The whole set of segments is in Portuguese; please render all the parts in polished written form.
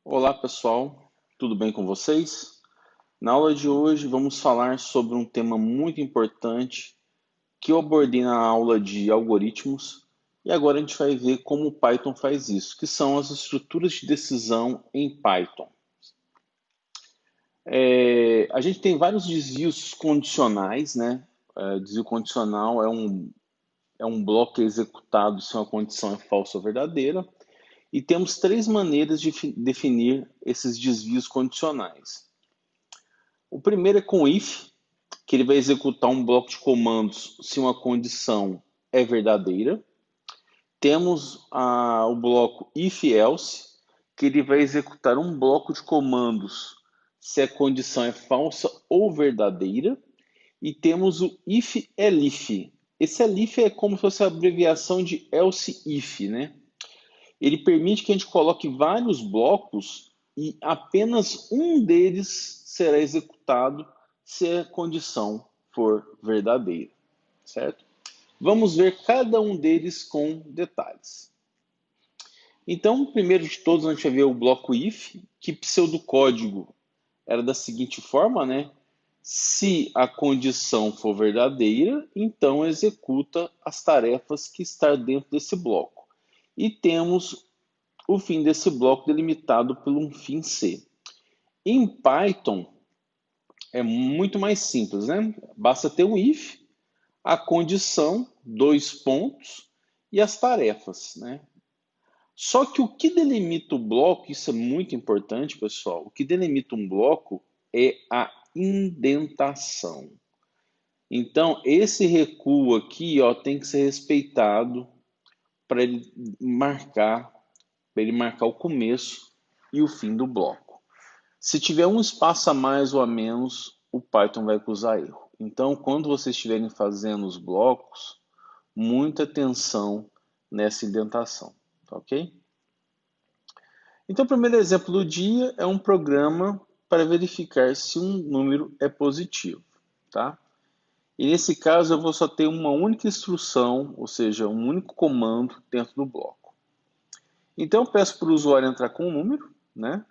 Olá pessoal, tudo bem com vocês? Na aula de hoje vamos falar sobre um tema muito importante que eu abordei na aula de algoritmos e agora a gente vai ver como o Python faz isso, que são as estruturas de decisão em Python. A gente tem vários desvios condicionais, né? Desvio condicional é um bloco que é executado se uma condição é falsa ou verdadeira. E temos três maneiras de definir esses desvios condicionais. O primeiro é com if, que ele vai executar um bloco de comandos se uma condição é verdadeira. Temos o bloco if-else, que ele vai executar um bloco de comandos se a condição é falsa ou verdadeira. E temos o if-elif. Esse elif é como se fosse a abreviação de else if, né? Ele permite que a gente coloque vários blocos e apenas um deles será executado se a condição for verdadeira, certo? Vamos ver cada um deles com detalhes. Então, primeiro de todos, a gente vai ver o bloco if, que pseudocódigo era da seguinte forma, né? Se a condição for verdadeira, então executa as tarefas que estão dentro desse bloco. E temos o fim desse bloco delimitado por um fim C. Em Python é muito mais simples, né? Basta ter um if, a condição, dois pontos e as tarefas, né? Só que o que delimita o bloco, isso é muito importante, pessoal, o que delimita um bloco é a indentação. Então, esse recuo aqui, ó, tem que ser respeitado para ele marcar o começo e o fim do bloco. Se tiver um espaço a mais ou a menos, o Python vai acusar erro. Então, quando vocês estiverem fazendo os blocos, muita atenção nessa indentação, tá ok? Então, o primeiro exemplo do dia é um programa para verificar se um número é positivo, tá? E nesse caso eu vou só ter uma única instrução, ou seja, um único comando dentro do bloco. Então eu peço para o usuário entrar com um número, né?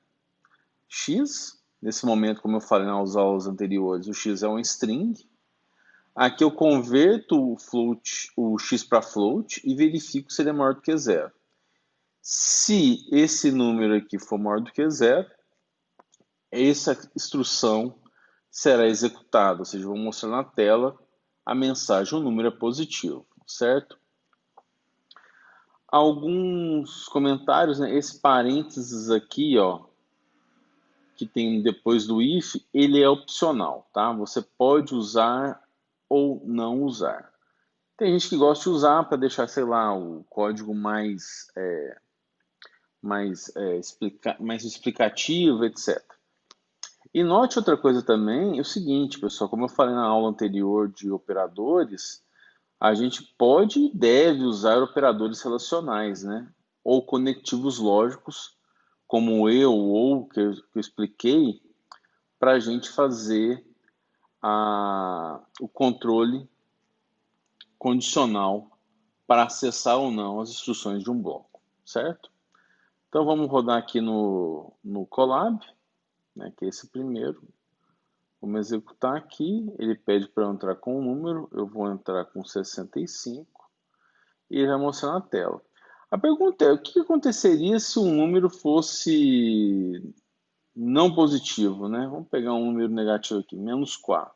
X, nesse momento, como eu falei nas aulas anteriores, o X é um string. Aqui eu converto o X para float e verifico se ele é maior do que zero. Se esse número aqui for maior do que zero, essa instrução será executada, ou seja, vou mostrar na tela a mensagem, o número é positivo, certo? Alguns comentários, né? Esse parênteses aqui, ó, que tem depois do if, ele é opcional, tá? Você pode usar ou não usar. Tem gente que gosta de usar para deixar, sei lá, o código mais explicativo, etc. E note outra coisa também, é o seguinte, pessoal, como eu falei na aula anterior de operadores, a gente pode e deve usar operadores relacionais, né? Ou conectivos lógicos, como eu ou que eu expliquei, para a gente fazer o controle condicional para acessar ou não as instruções de um bloco, certo? Então vamos rodar aqui no Colab, né, que é esse primeiro. Vamos executar aqui, ele pede para eu entrar com um número, eu vou entrar com 65 e ele vai mostrar na tela. A pergunta é, o que aconteceria se um número fosse não positivo, né? Vamos pegar um número negativo aqui, -4.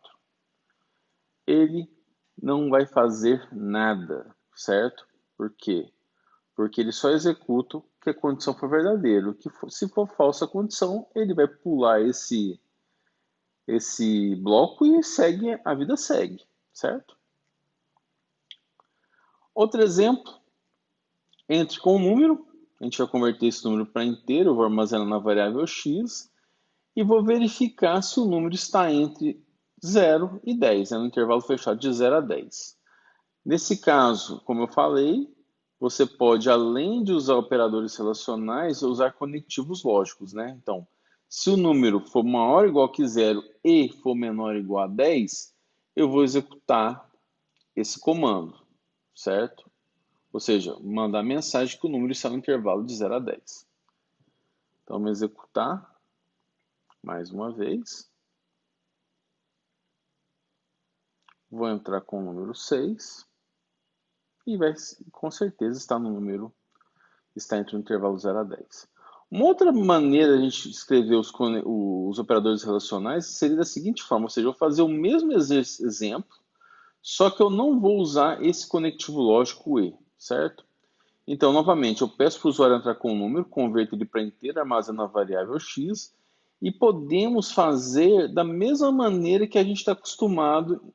Ele não vai fazer nada, certo? Por quê? Porque ele só executa que a condição for verdadeira. Se for falsa a condição, ele vai pular esse bloco e a vida segue, certo? Outro exemplo, entre com um número, a gente vai converter esse número para inteiro, eu vou armazenar na variável x e vou verificar se o número está entre 0 e 10, no intervalo fechado de 0 a 10. Nesse caso, como eu falei, você pode, além de usar operadores relacionais, usar conectivos lógicos, né? Então, se o número for maior ou igual que 0 e for menor ou igual a 10, eu vou executar esse comando, certo? Ou seja, mandar mensagem que o número está no intervalo de 0 a 10. Então, vamos executar mais uma vez. Vou entrar com o número 6 e vai, com certeza, estar no número, está entre o intervalo 0 a 10. Uma outra maneira de a gente escrever os operadores relacionais seria da seguinte forma, ou seja, eu vou fazer o mesmo exemplo, só que eu não vou usar esse conectivo lógico E, certo? Então, novamente, eu peço para o usuário entrar com o número, converto ele para inteiro, armazena a variável x, e podemos fazer da mesma maneira que a gente está acostumado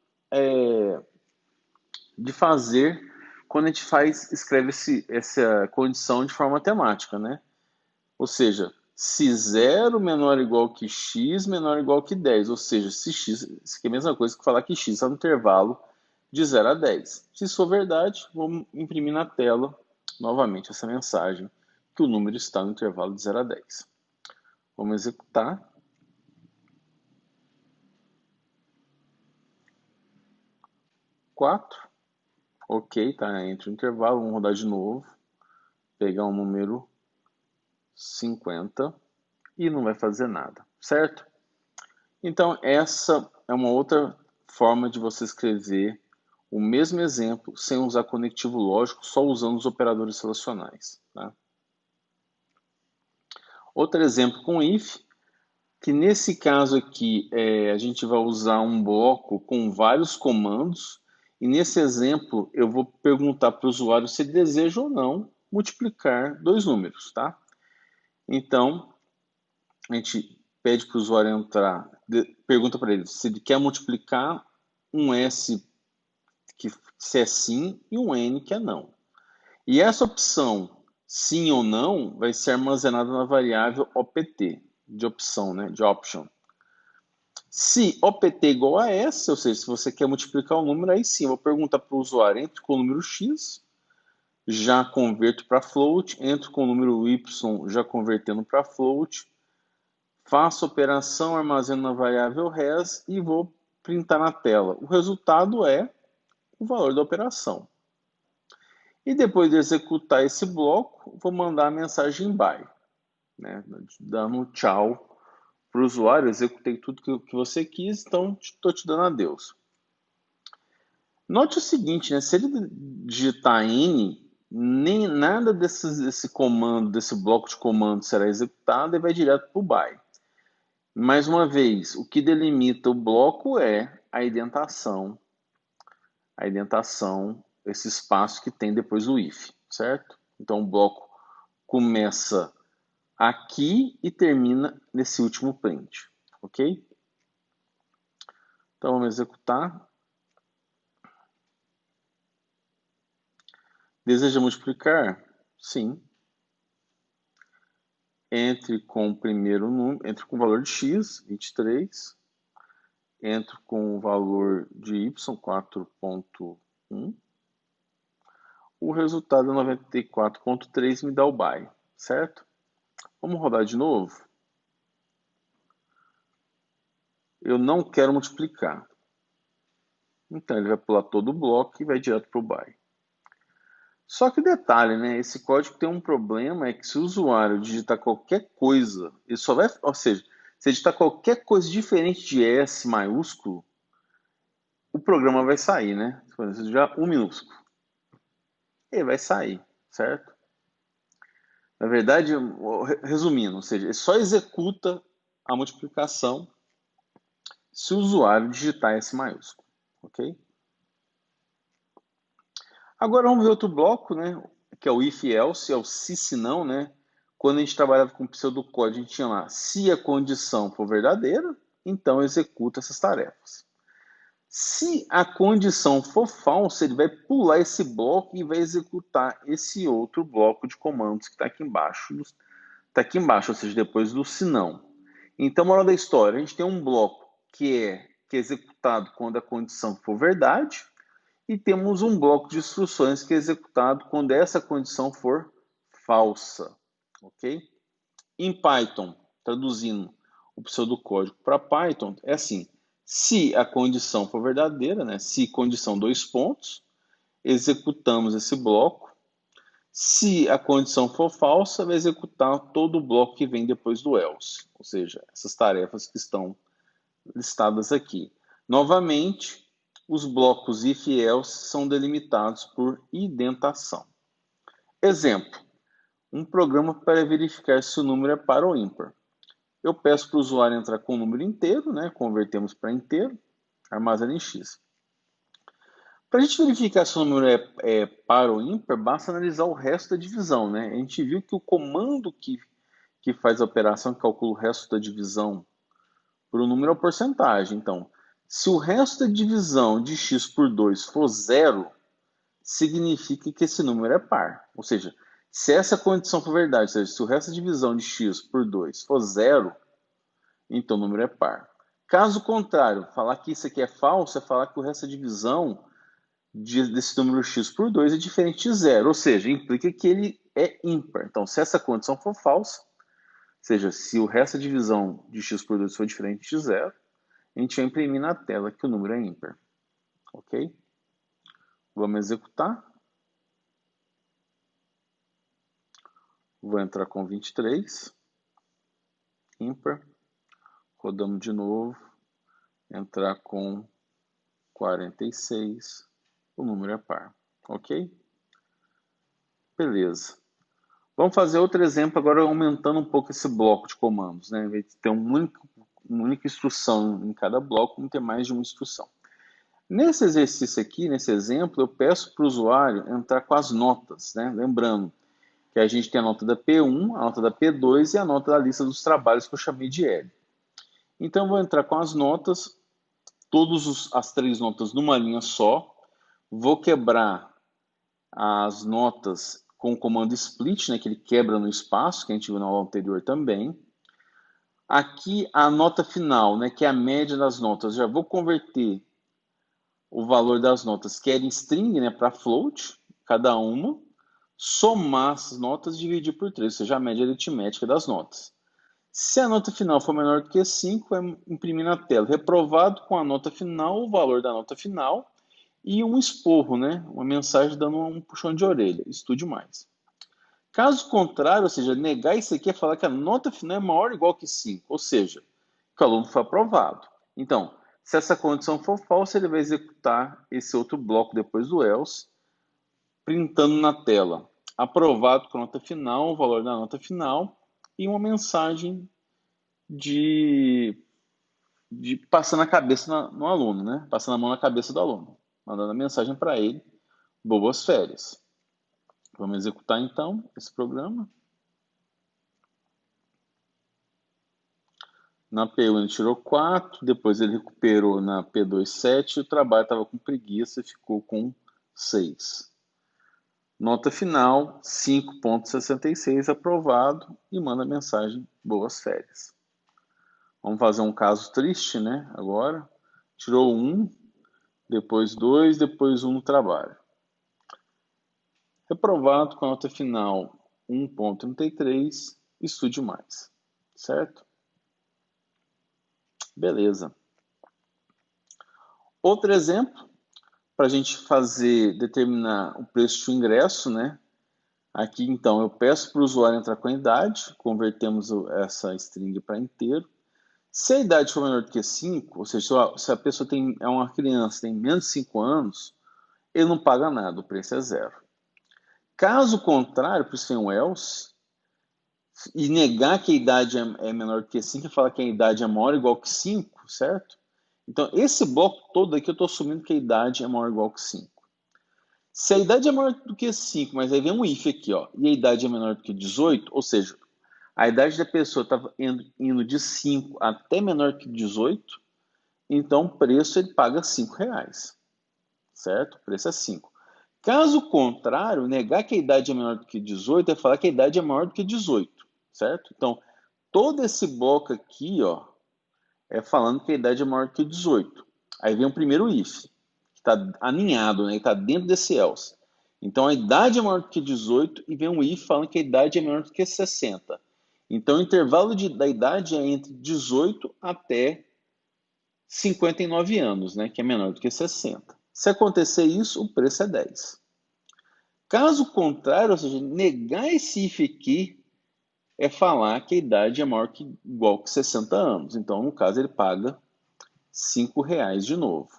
de fazer quando a gente escreve essa condição de forma matemática, né? Ou seja, se 0 menor ou igual que x menor ou igual que 10, ou seja, se x, isso aqui é a mesma coisa que falar que x está no intervalo de 0 a 10. Se isso for verdade, vamos imprimir na tela novamente essa mensagem que o número está no intervalo de 0 a 10. Vamos executar. Ok, tá entre o intervalo, vamos rodar de novo, pegar um número 50 e não vai fazer nada, certo? Então, essa é uma outra forma de você escrever o mesmo exemplo sem usar conectivo lógico, só usando os operadores relacionais. Tá? Outro exemplo com if, que nesse caso aqui a gente vai usar um bloco com vários comandos, e nesse exemplo eu vou perguntar para o usuário se ele deseja ou não multiplicar dois números. Tá? Então, a gente pede para o usuário entrar, pergunta para ele se ele quer multiplicar um S que se é sim e um N que é não. E essa opção sim ou não vai ser armazenada na variável opt, de opção, né, de option. Se opt igual a S, ou seja, se você quer multiplicar o número, aí sim, eu vou perguntar para o usuário, entre com o número x, já converto para float, entro com o número y, já convertendo para float, faço a operação, armazeno na variável res e vou printar na tela. O resultado é o valor da operação. E depois de executar esse bloco, vou mandar a mensagem bye, né? Dando tchau para o usuário. Executei tudo que você quis, então estou te dando adeus. Note o seguinte, né? Se ele digitar N, nem nada desse comando, desse bloco de comando será executado e vai direto para o bye. Mais uma vez, o que delimita o bloco é a indentação, esse espaço que tem depois do if, certo? Então o bloco começa aqui e termina nesse último print, ok? Então vamos executar. Deseja multiplicar? Sim. Entre com o primeiro número, entre com o valor de x, 23. Entro com o valor de y, 4.1. O resultado é 94.3, me dá o bye, certo? Vamos rodar de novo. Eu não quero multiplicar. Então ele vai pular todo o bloco e vai direto para o bye. Só que detalhe, né? Esse código tem um problema, é que se o usuário digitar qualquer coisa, ele só vai, ou seja, se digitar qualquer coisa diferente de S maiúsculo, o programa vai sair, né? Se digitar um minúsculo, ele vai sair, certo? Na verdade, resumindo, ou seja, ele só executa a multiplicação se o usuário digitar S maiúsculo, ok? Agora vamos ver outro bloco, né? Que é o if else, é o se não, né? Quando a gente trabalhava com pseudocódigo, a gente tinha lá, se a condição for verdadeira, então executa essas tarefas. Se a condição for falsa, ele vai pular esse bloco e vai executar esse outro bloco de comandos que está aqui embaixo. Ou seja, depois do se não. Então, moral da história, a gente tem um bloco que é executado quando a condição for verdade, e temos um bloco de instruções que é executado quando essa condição for falsa, ok? Em Python, traduzindo o pseudocódigo para Python, é assim: se a condição for verdadeira, né? Se condição dois pontos, executamos esse bloco. Se a condição for falsa, vai executar todo o bloco que vem depois do else, ou seja, essas tarefas que estão listadas aqui. Novamente, os blocos if e else são delimitados por indentação. Exemplo, um programa para verificar se o número é par ou ímpar. Eu peço para o usuário entrar com o número inteiro, né? Convertemos para inteiro, armazena em x. Para a gente verificar se o número é par ou ímpar, basta analisar o resto da divisão, né? A gente viu que o comando que faz a operação, que calcula o resto da divisão por um número é a porcentagem. Então, se o resto da divisão de x por 2 for zero, significa que esse número é par. Ou seja, se essa condição for verdade, ou seja, se o resto da divisão de x por 2 for zero, então o número é par. Caso contrário, falar que isso aqui é falso é falar que o resto da divisão desse número x por 2 é diferente de zero, ou seja, implica que ele é ímpar. Então, se essa condição for falsa, ou seja, se o resto da divisão de x por 2 for diferente de zero, a gente vai imprimir na tela que o número é ímpar. Ok? Vamos executar. Vou entrar com 23, ímpar. Rodamos de novo, entrar com 46, o número é par. Ok? Beleza. Vamos fazer outro exemplo agora aumentando um pouco esse bloco de comandos, né? Em vez de ter uma única instrução em cada bloco, vamos ter mais de uma instrução. Nesse exercício aqui, nesse exemplo, eu peço para o usuário entrar com as notas, né? Lembrando que a gente tem a nota da P1, a nota da P2 e a nota da lista dos trabalhos que eu chamei de L. Então, eu vou entrar com as notas, todas as três notas numa linha só, vou quebrar as notas com o comando split, né, que ele quebra no espaço, que a gente viu na aula anterior também. Aqui a nota final, né, que é a média das notas, já vou converter o valor das notas, que era em string, né, para float, cada uma, somar as notas e dividir por 3, ou seja, a média aritmética das notas. Se a nota final for menor do que 5, é imprimir na tela reprovado com a nota final, o valor da nota final, e um esporro, né? Uma mensagem dando um puxão de orelha. Estude mais. Caso contrário, ou seja, negar isso aqui é falar que a nota final é maior ou igual que 5, ou seja, que o aluno foi aprovado. Então, se essa condição for falsa, ele vai executar esse outro bloco depois do else, printando na tela aprovado com a nota final, o valor da nota final e uma mensagem de passando a cabeça no aluno, né? Passando a mão na cabeça do aluno, mandando a mensagem para ele, boas férias. Vamos executar então esse programa. Na P1 ele tirou 4, depois ele recuperou na P2 7, o trabalho estava com preguiça e ficou com 6. Nota final 5,66 aprovado e manda a mensagem boas férias. Vamos fazer um caso triste, né? Agora, tirou 1, depois 2, depois 1 no trabalho. Reprovado com a nota final 1,33, estude mais, certo? Beleza. Outro exemplo, para a gente determinar o preço do ingresso, né? Aqui, então, eu peço para o usuário entrar com a idade, convertemos essa string para inteiro. Se a idade for menor do que 5, ou seja, se a pessoa é uma criança, tem menos de 5 anos, ele não paga nada, o preço é zero. Caso contrário, por isso tem um else, e negar que a idade é menor do que 5 e falar que a idade é maior ou igual que 5, certo? Então, esse bloco todo aqui eu estou assumindo que a idade é maior ou igual que 5. Se a idade é maior do que 5, mas aí vem um if aqui, ó, e a idade é menor do que 18, ou seja, a idade da pessoa estava indo de 5 até menor que 18, então o preço ele paga 5 reais, certo? O preço é 5. Caso contrário, negar que a idade é menor do que 18 é falar que a idade é maior do que 18, certo? Então, todo esse bloco aqui, ó, é falando que a idade é maior do que 18. Aí vem o primeiro if, que está aninhado, né? Está dentro desse else. Então, a idade é maior do que 18 e vem um if falando que a idade é menor do que 60. Então, o intervalo da idade é entre 18 até 59 anos, né? Que é menor do que 60. Se acontecer isso, o preço é 10. Caso contrário, ou seja, negar esse if aqui é falar que a idade é maior que igual que 60 anos. Então, no caso, ele paga R$ 5 de novo.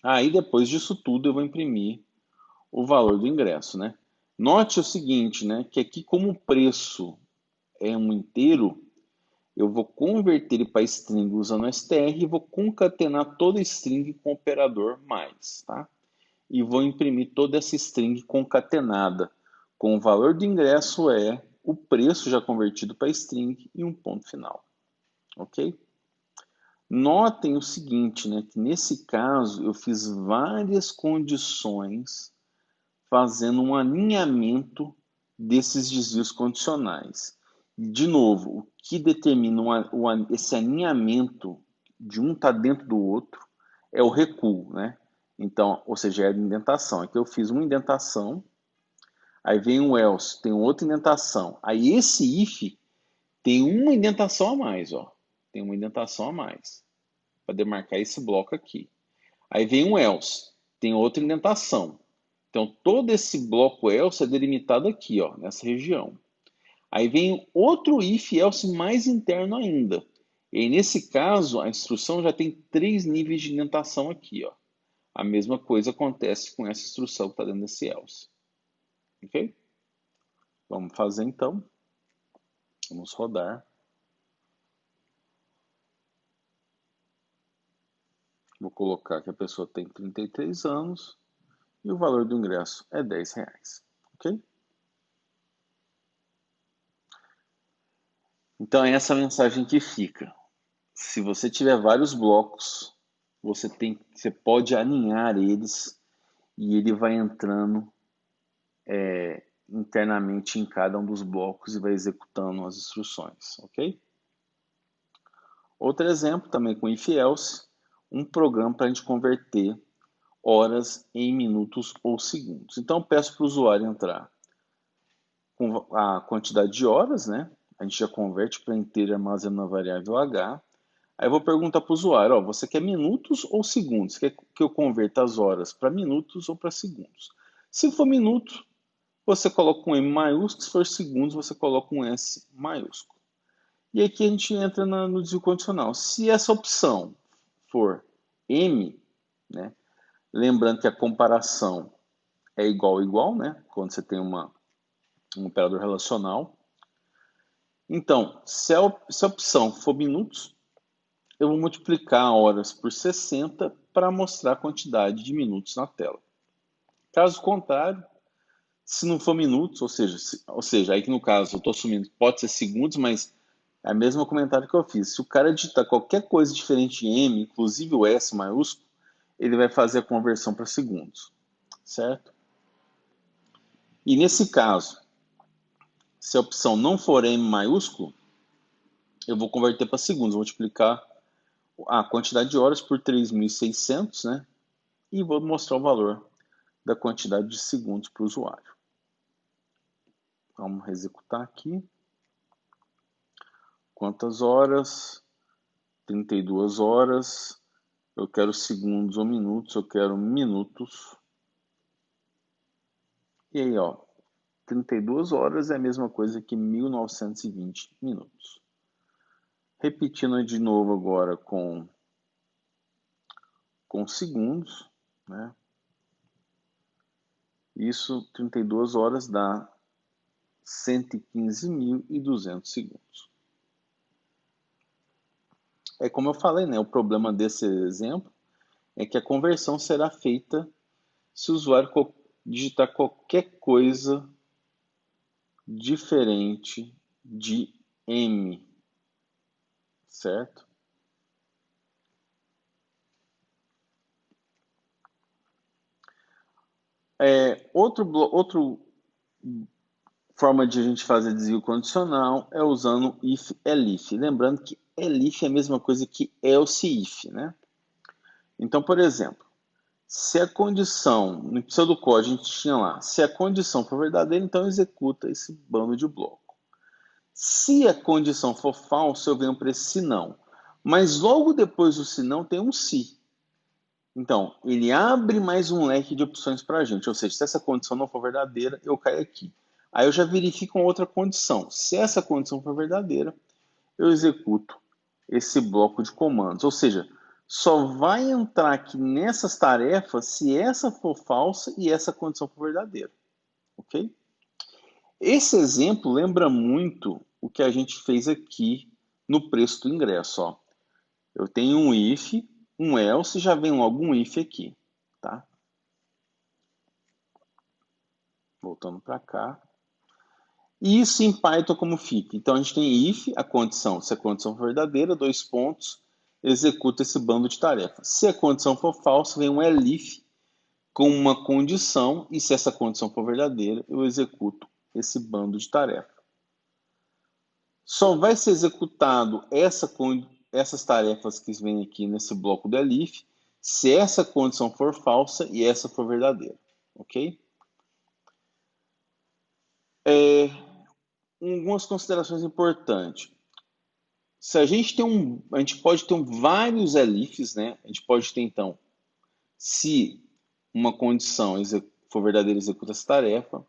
Aí, depois disso tudo, eu vou imprimir o valor do ingresso, né? Note o seguinte, né? Que aqui, como o preço é um inteiro, eu vou converter ele para string usando o str e vou concatenar toda a string com o operador mais, tá? E vou imprimir toda essa string concatenada com o valor do ingresso é o preço já convertido para string e um ponto final, ok? Notem o seguinte, né, que nesse caso eu fiz várias condições fazendo um alinhamento desses desvios condicionais. De novo, o que determina esse alinhamento de um estar dentro do outro é o recuo, né? Então, ou seja, é a indentação. Aqui eu fiz uma indentação, aí vem um else, tem outra indentação. Aí esse if tem uma indentação a mais, ó. Tem uma indentação a mais para demarcar esse bloco aqui. Aí vem um else, tem outra indentação. Então, todo esse bloco else é delimitado aqui, ó, nessa região. Aí vem outro if else mais interno ainda. E aí, nesse caso, a instrução já tem 3 níveis de indentação aqui, ó. A mesma coisa acontece com essa instrução que está dentro desse else. Ok? Vamos fazer então. Vamos rodar. Vou colocar que a pessoa tem 33 anos e o valor do ingresso é R$ 10. Ok? Então é essa mensagem que fica. Se você tiver vários blocos, você pode alinhar eles e ele vai entrando internamente em cada um dos blocos e vai executando as instruções, ok? Outro exemplo, também com if else, um programa para a gente converter horas em minutos ou segundos. Então, eu peço para o usuário entrar com a quantidade de horas, né? A gente já converte para inteiro e armazena na variável h. Aí eu vou perguntar para o usuário, ó, você quer minutos ou segundos? Você quer que eu converta as horas para minutos ou para segundos? Se for minuto, você coloca um M maiúsculo, se for segundos, você coloca um S maiúsculo. E aqui a gente entra no desvio condicional. Se essa opção for M, né, lembrando que a comparação é igual, né, quando você tem um operador relacional. Então, se a opção for minutos, eu vou multiplicar horas por 60 para mostrar a quantidade de minutos na tela. Caso contrário, se não for minutos, ou seja, aí que no caso eu estou assumindo que pode ser segundos, mas é o mesmo comentário que eu fiz. Se o cara digitar qualquer coisa diferente de M, inclusive o S maiúsculo, ele vai fazer a conversão para segundos, certo? E nesse caso, se a opção não for M maiúsculo, eu vou converter para segundos, vou multiplicar a quantidade de horas por 3.600, né? E vou mostrar o valor da quantidade de segundos para o usuário. Vamos executar aqui. Quantas horas? 32 horas. Eu quero segundos ou minutos, eu quero minutos. E aí, ó, 32 horas é a mesma coisa que 1920 minutos. Repetindo de novo agora com segundos, né? Isso, 32 horas dá 115.200 segundos. É como eu falei, né? O problema desse exemplo é que a conversão será feita se o usuário digitar qualquer coisa diferente de M, certo? Outro forma de a gente fazer desvio condicional é usando if elif. Lembrando que elif é a mesma coisa que else if, né? Então, por exemplo, se a condição, no pseudocódigo a gente tinha lá, se a condição for verdadeira, então executa esse bando de bloco. Se a condição for falsa, eu venho para esse se não. Mas logo depois do se não tem um se. Então, ele abre mais um leque de opções para a gente. Ou seja, se essa condição não for verdadeira, eu caio aqui. Aí eu já verifico uma outra condição. Se essa condição for verdadeira, eu executo esse bloco de comandos. Ou seja, só vai entrar aqui nessas tarefas se essa for falsa e essa condição for verdadeira. Ok? Esse exemplo lembra muito o que a gente fez aqui no preço do ingresso. Ó. Eu tenho um if, um else, já vem logo um if aqui. Tá? Voltando para cá. E isso em Python como fica? Então a gente tem if, a condição, se a condição for verdadeira, dois pontos, executa esse bando de tarefas. Se a condição for falsa, vem um elif com uma condição, e se essa condição for verdadeira, eu executo esse bando de tarefas. Só vai ser executado essas tarefas que vêm aqui nesse bloco do elif, se essa condição for falsa e essa for verdadeira, ok? Algumas considerações importantes. Se a gente tem a gente pode ter vários elifs, né? A gente pode ter então, se uma condição for verdadeira, executa essa tarefa.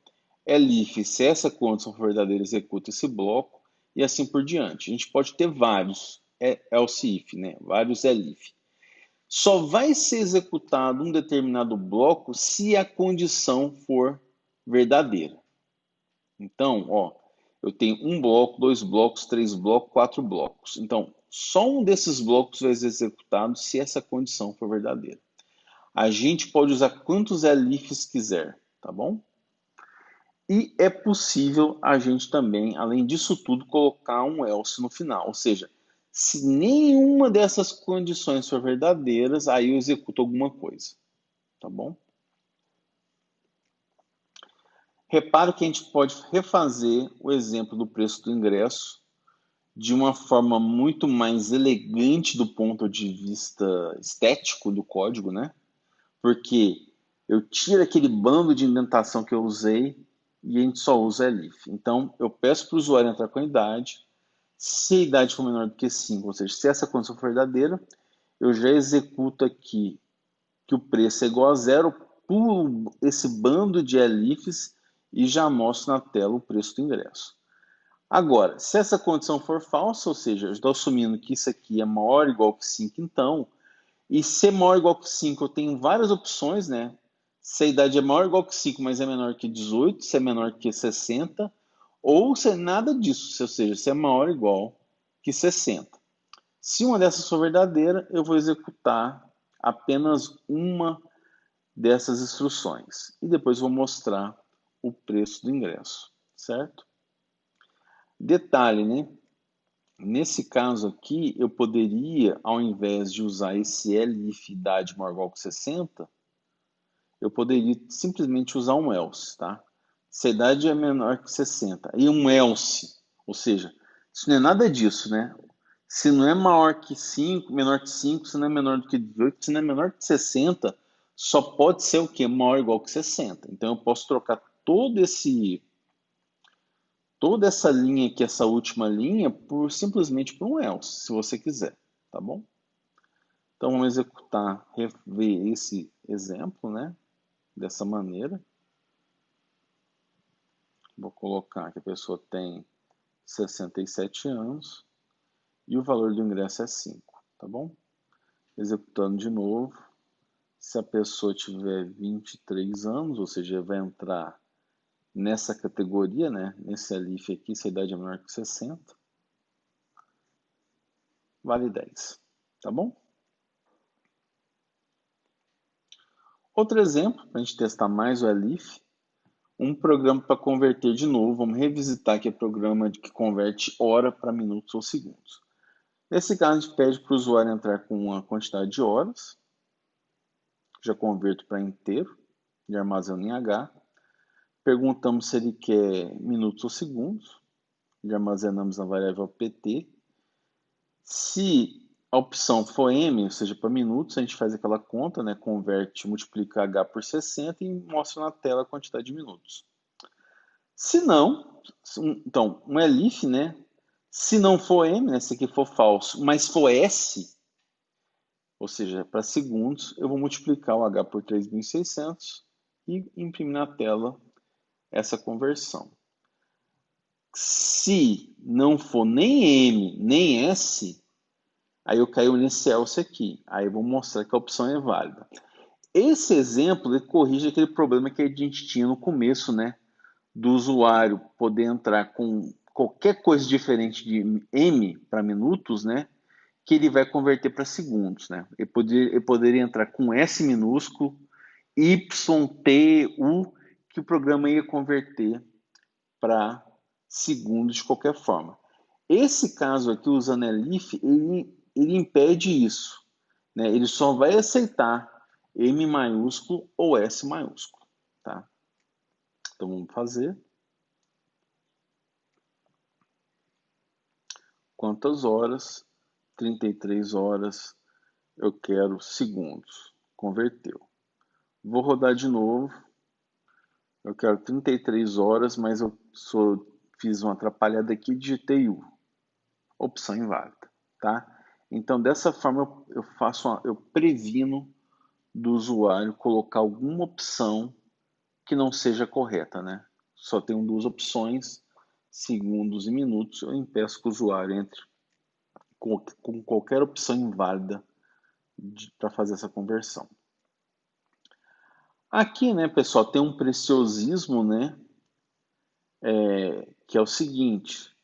Elif, se essa condição for verdadeira, executa esse bloco e assim por diante. A gente pode ter vários else if, né? Vários elif. Só vai ser executado um determinado bloco se a condição for verdadeira. Então, ó, eu tenho um bloco, dois blocos, três blocos, quatro blocos. Então, só um desses blocos vai ser executado se essa condição for verdadeira. A gente pode usar quantos elifs quiser, tá bom? E é possível a gente também, além disso tudo, colocar um else no final. Ou seja, se nenhuma dessas condições for verdadeiras, aí eu executo alguma coisa, tá bom? Repare que a gente pode refazer o exemplo do preço do ingresso de uma forma muito mais elegante do ponto de vista estético do código, né? Porque eu tiro aquele bando de indentação que eu usei e a gente só usa elif. Então, eu peço para o usuário entrar com a idade. Se a idade for menor do que 5, ou seja, se essa condição for verdadeira, eu já executo aqui que o preço é igual a zero, pulo esse bando de elifs e já mostro na tela o preço do ingresso. Agora, se essa condição for falsa, ou seja, eu estou assumindo que isso aqui é maior ou igual que 5, então, e se é maior ou igual que 5, eu tenho várias opções, né? Se a idade é maior ou igual que 5, mas é menor que 18, se é menor que 60, ou se é nada disso, ou seja, se é maior ou igual que 60. Se uma dessas for verdadeira, eu vou executar apenas uma dessas instruções. E depois vou mostrar o preço do ingresso, certo? Detalhe, né? Nesse caso aqui, eu poderia, ao invés de usar esse elif idade maior ou igual que 60, eu poderia simplesmente usar um else, tá? Se a idade é menor que 60 e um else, ou seja, isso não é nada disso, né? Se não é maior que 5, menor que 5, se não é menor do que 18, se não é menor que 60, só pode ser o quê? Maior ou igual que 60. Então eu posso trocar toda essa linha aqui, essa última linha, simplesmente por um else, se você quiser, tá bom? Então vamos executar, rever esse exemplo, né? Dessa maneira. Vou colocar que a pessoa tem 67 anos e o valor do ingresso é 5, tá bom? Executando de novo. Se a pessoa tiver 23 anos, ou seja, vai entrar nessa categoria, né? Nesse elif aqui, se a idade é menor que 60, vale 10, tá bom? Outro exemplo, para a gente testar mais o elif, um programa para converter de novo, vamos revisitar aqui o programa que converte hora para minutos ou segundos. Nesse caso, a gente pede para o usuário entrar com uma quantidade de horas, já converto para inteiro, de armazeno em H. Perguntamos se ele quer minutos ou segundos, e armazenamos na variável pt. Se a opção for M, ou seja, para minutos, a gente faz aquela conta, né? Converte, multiplica H por 60 e mostra na tela a quantidade de minutos. Se não, então, um elif, né? Se não for M, né? Se aqui for falso, mas for S, ou seja, para segundos, eu vou multiplicar o H por 3.600 e imprimir na tela essa conversão. Se não for nem M nem S, aí eu caio nesse else aqui. Aí eu vou mostrar que a opção é válida. Esse exemplo ele corrige aquele problema que a gente tinha no começo, né? Do usuário poder entrar com qualquer coisa diferente de M para minutos, né? Que ele vai converter para segundos, né? Ele poderia entrar com S minúsculo, Y, T, U, que o programa ia converter para segundos de qualquer forma. Esse caso aqui, usando elif, ele impede isso, né? Ele só vai aceitar M maiúsculo ou S maiúsculo, tá? Então vamos fazer. Quantas horas? 33 horas. Eu quero segundos. Converteu. Vou rodar de novo. Eu quero 33 horas, mas eu fiz uma atrapalhada aqui e digitei U. Opção inválida, tá? Então, dessa forma, eu previno do usuário colocar alguma opção que não seja correta, né? Só tenho duas opções, segundos e minutos. Eu impeço que o usuário entre com qualquer opção inválida para fazer essa conversão. Aqui, né, pessoal, tem um preciosismo, né, que é o seguinte: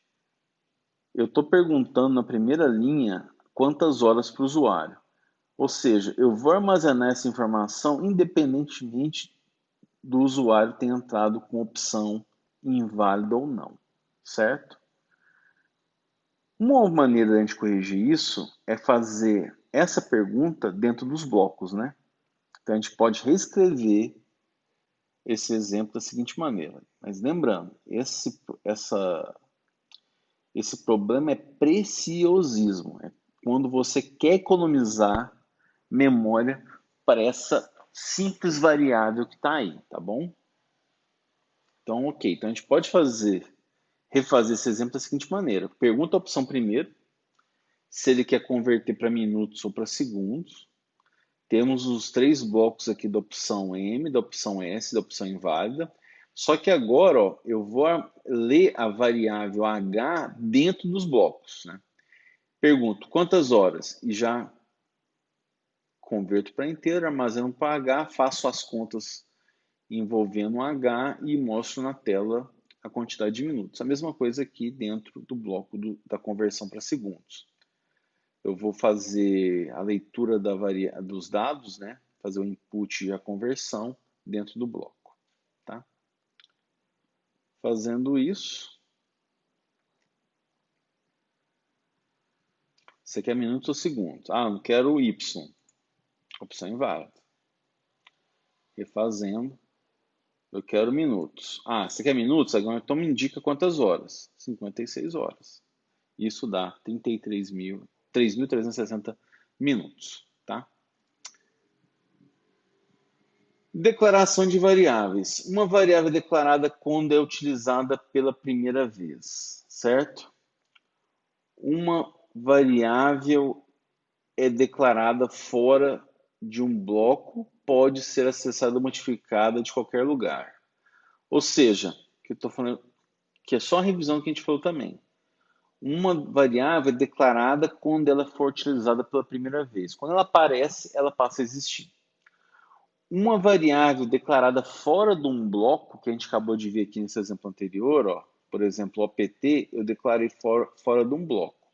eu estou perguntando na primeira linha quantas horas para o usuário. Ou seja, eu vou armazenar essa informação independentemente do usuário ter entrado com opção inválida ou não, certo? Uma maneira de a gente corrigir isso é fazer essa pergunta dentro dos blocos, né? Então a gente pode reescrever esse exemplo da seguinte maneira. Mas lembrando, esse problema é preciosismo. É quando você quer economizar memória para essa simples variável que está aí, tá bom? Então, ok. Então, a gente pode refazer esse exemplo da seguinte maneira. Pergunta a opção primeiro, se ele quer converter para minutos ou para segundos. Temos os três blocos aqui da opção M, da opção S, da opção inválida. Só que agora, ó, eu vou ler a variável H dentro dos blocos, né? Pergunto, quantas horas? E já converto para inteiro, armazeno para H, faço as contas envolvendo H e mostro na tela a quantidade de minutos. A mesma coisa aqui dentro do bloco da conversão para segundos. Eu vou fazer a leitura dos dados, né? Fazer o input e a conversão dentro do bloco. Tá? Fazendo isso, você quer minutos ou segundos? Ah, não quero Y. Opção inválida. Refazendo. Eu quero minutos. Ah, você quer minutos? Agora então me indica quantas horas. 56 horas. Isso dá 3.360 minutos. Tá? Declaração de variáveis. Uma variável declarada quando é utilizada pela primeira vez, certo? Uma variável é declarada fora de um bloco, pode ser acessada ou modificada de qualquer lugar. Ou seja, que eu estou falando, que é só a revisão que a gente falou também. Uma variável é declarada quando ela for utilizada pela primeira vez. Quando ela aparece, ela passa a existir. Uma variável declarada fora de um bloco, que a gente acabou de ver aqui nesse exemplo anterior, ó, por exemplo, OPT, eu declarei fora de um bloco.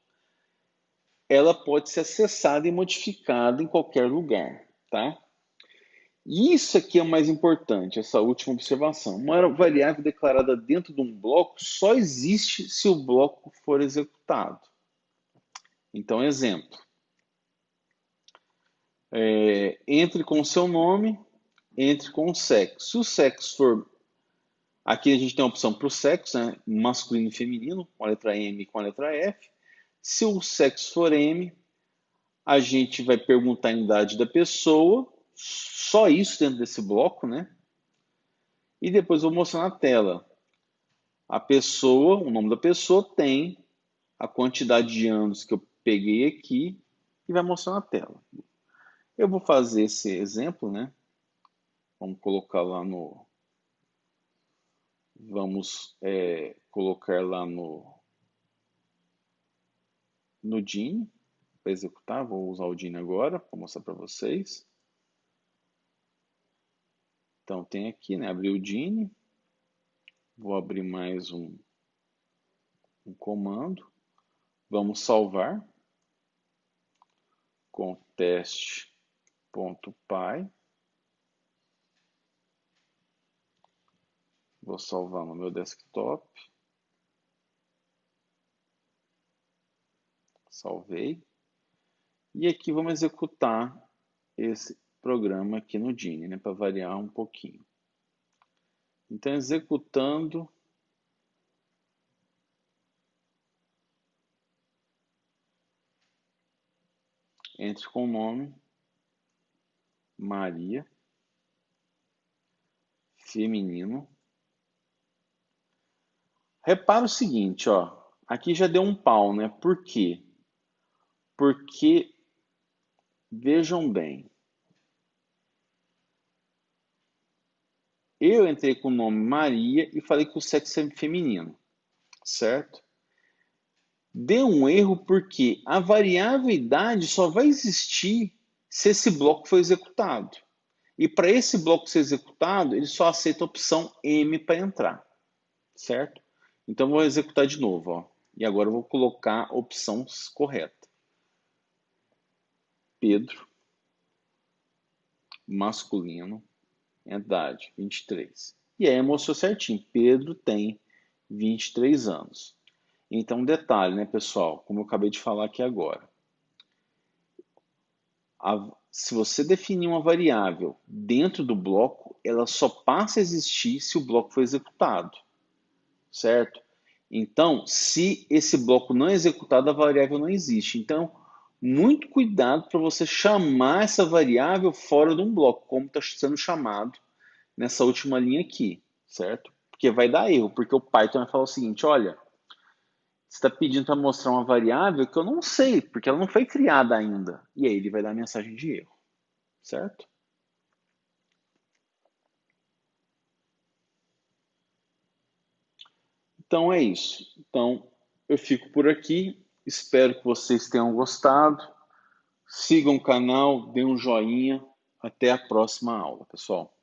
Ela pode ser acessada e modificada em qualquer lugar, tá? E isso aqui é o mais importante, essa última observação. Uma variável declarada dentro de um bloco só existe se o bloco for executado. Então, exemplo. Entre com o seu nome, entre com o sexo. Se o sexo for... Aqui a gente tem a opção para o sexo, né? Masculino e feminino, com a letra M e com a letra F. Se o sexo for M, a gente vai perguntar a idade da pessoa, só isso dentro desse bloco, né? E depois vou mostrar na tela. A pessoa, o nome da pessoa tem a quantidade de anos que eu peguei aqui e vai mostrar na tela. Eu vou fazer esse exemplo, né? Vamos colocar lá no... Vamos colocar lá no Gini para executar. Vou usar o Gini agora para mostrar para vocês. Então tem aqui, né? Abrir o Gini. Vou abrir mais um comando. Vamos salvar com teste.py. Vou salvar no meu desktop. Salvei. E aqui vamos executar esse programa aqui no Gini, né, para variar um pouquinho. Então, executando, entre com o nome Maria, feminino. Repara o seguinte, ó, aqui já deu um pau, né? Por quê? Porque, vejam bem, eu entrei com o nome Maria e falei que o sexo é feminino, certo? Deu um erro porque a variável idade só vai existir se esse bloco for executado. E para esse bloco ser executado, ele só aceita a opção M para entrar, certo? Então vou executar de novo, ó. E agora eu vou colocar a opção correta. Pedro, masculino, idade 23. E aí mostrou certinho, Pedro tem 23 anos. Então, detalhe, né, pessoal? Como eu acabei de falar aqui agora. Se você definir uma variável dentro do bloco, ela só passa a existir se o bloco for executado, certo? Então, se esse bloco não é executado, a variável não existe. Então, muito cuidado para você chamar essa variável fora de um bloco, como está sendo chamado nessa última linha aqui, certo? Porque vai dar erro, porque o Python vai falar o seguinte, olha, você está pedindo para mostrar uma variável que eu não sei, porque ela não foi criada ainda. E aí ele vai dar a mensagem de erro, certo? Então é isso. Então eu fico por aqui. Espero que vocês tenham gostado. Sigam o canal, dê um joinha. Até a próxima aula, pessoal.